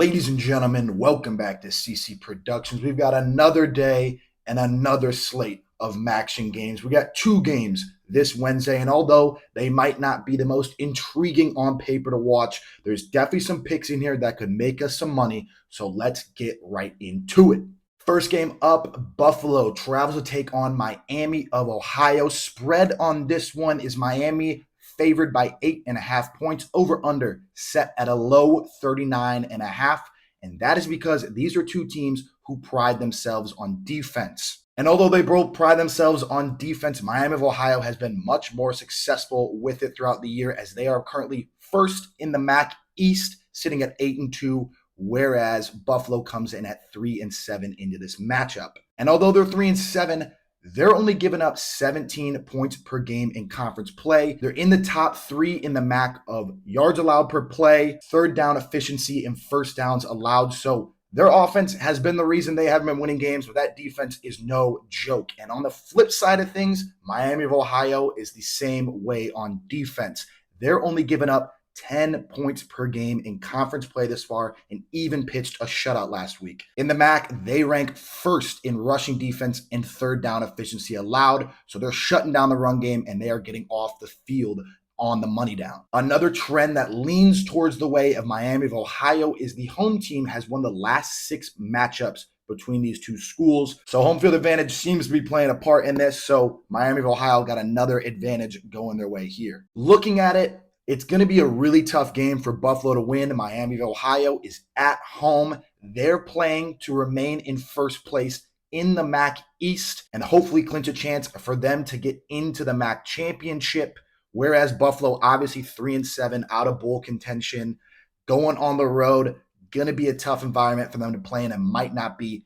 Ladies and gentlemen, welcome back to CC Productions. We've got another day and another slate of MACtion games. We got two games this Wednesday, and although they might not be the most intriguing on paper to watch, there's definitely some picks in here that could make us some money, so let's get right into it. First game up, Buffalo travels to take on Miami of Ohio. Spread on this one is Miami favored by 8.5 points, over under set at a low 39.5. And that is because these are two teams who pride themselves on defense. And although they both pride themselves on defense, Miami of Ohio has been much more successful with it throughout the year, as they are currently first in the MAC East, sitting at 8-2, whereas Buffalo comes in at 3-7 into this matchup. And although they're 3-7, they're only giving up 17 points per game in conference play. They're in the top 3 in the MAC of yards allowed per play, third down efficiency, and first downs allowed. So their offense has been the reason they haven't been winning games, but that defense is no joke. And on the flip side of things, Miami of Ohio is the same way on defense. They're only giving up 10 points per game in conference play this far, and even pitched a shutout last week. In the MAC, they rank first in rushing defense and third down efficiency allowed, so they're shutting down the run game and they are getting off the field on the money down. Another trend that leans towards the way of Miami of Ohio is the home team has won the last 6 matchups between these two schools. So home field advantage seems to be playing a part in this, so Miami of Ohio got another advantage going their way here. Looking at it, it's going to be a really tough game for Buffalo to win. Miami of Ohio is at home. They're playing to remain in first place in the MAC East and hopefully clinch a chance for them to get into the MAC championship, whereas Buffalo, obviously 3-7, out of bowl contention, going on the road. Going to be a tough environment for them to play in, and might not be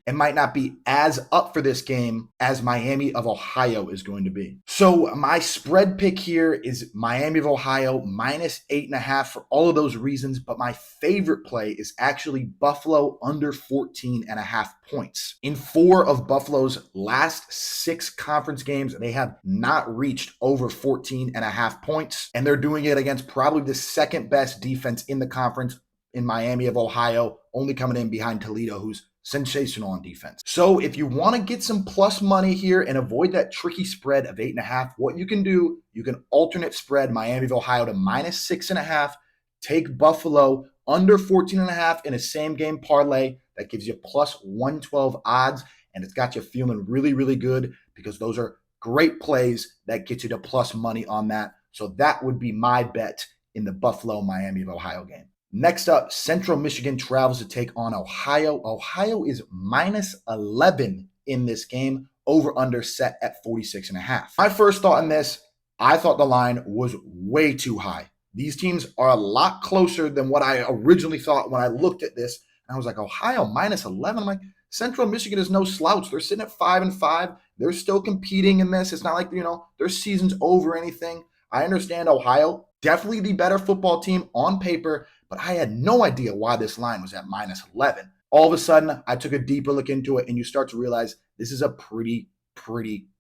as up for this game as Miami of Ohio is going to be. So my spread pick here is Miami of Ohio minus 8.5 for all of those reasons, but my favorite play is actually Buffalo under 14.5 points. In 4 of Buffalo's last 6 conference games, they have not reached over 14.5 points, and they're doing it against probably the second best defense in the conference in Miami of Ohio, only coming in behind Toledo, who's sensational on defense. So if you want to get some plus money here and avoid that tricky spread of 8.5, what you can do, you can alternate spread Miami of Ohio to minus 6.5, take Buffalo under 14.5 in a same game parlay. That gives you plus 112 odds, and it's got you feeling really, really good because those are great plays that get you to plus money on that. So that would be my bet in the Buffalo Miami of Ohio game. Next up, Central Michigan travels to take on Ohio. Ohio is minus 11 in this game, over under set at 46.5. My first thought in this, I thought the line was way too high. These teams are a lot closer than what I originally thought when I looked at this. And I was like, Ohio minus 11? I'm like, Central Michigan is no slouch. They're sitting at 5-5. They're still competing in this. It's not like, their season's over or anything. I understand Ohio, definitely the better football team on paper, but I had no idea why this line was at minus 11. All of a sudden, I took a deeper look into it, and you start to realize this is a pretty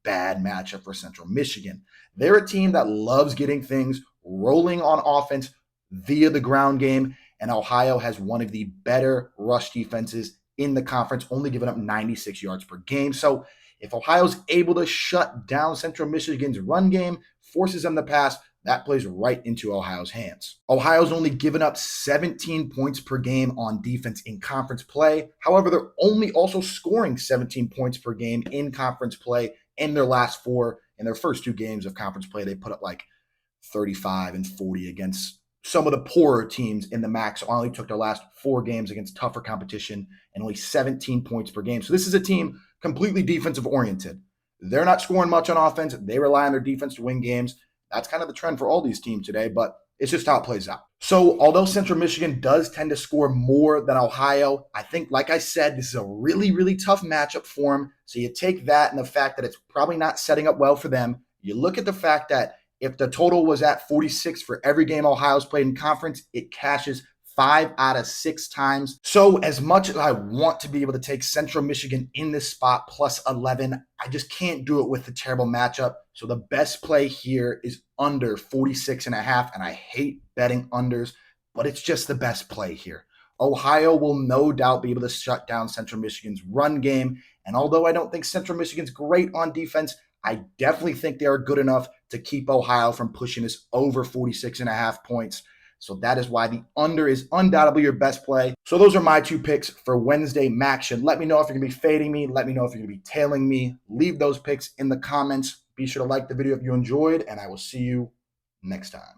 bad matchup for Central Michigan. They're a team that loves getting things rolling on offense via the ground game, and Ohio has one of the better rush defenses in the conference, only giving up 96 yards per game. So if Ohio's able to shut down Central Michigan's run game, forces them to pass, that plays right into Ohio's hands. Ohio's only given up 17 points per game on defense in conference play. However, they're only also scoring 17 points per game in conference play in their last 4. In their first 2 games of conference play, they put up like 35 and 40 against some of the poorer teams in the MAC. So only took their last 4 games against tougher competition and only 17 points per game. So this is a team completely defensive oriented. They're not scoring much on offense. They rely on their defense to win games. That's kind of the trend for all these teams today, but it's just how it plays out. So although Central Michigan does tend to score more than Ohio, I think, like I said, this is a really tough matchup for them. So you take that and the fact that it's probably not setting up well for them. You look at the fact that if the total was at 46 for every game Ohio's played in conference, it cashes 5 out of 6 times. So as much as I want to be able to take Central Michigan in this spot plus 11, I just can't do it with the terrible matchup. So the best play here is under 46.5, and I hate betting unders, but it's just the best play here. Ohio will no doubt be able to shut down Central Michigan's run game. And although I don't think Central Michigan's great on defense, I definitely think they are good enough to keep Ohio from pushing this over 46.5 points. So that is why the under is undoubtedly your best play. So those are my two picks for Wednesday MACtion. Let me know if you're going to be fading me. Let me know if you're going to be tailing me. Leave those picks in the comments. Be sure to like the video if you enjoyed, and I will see you next time.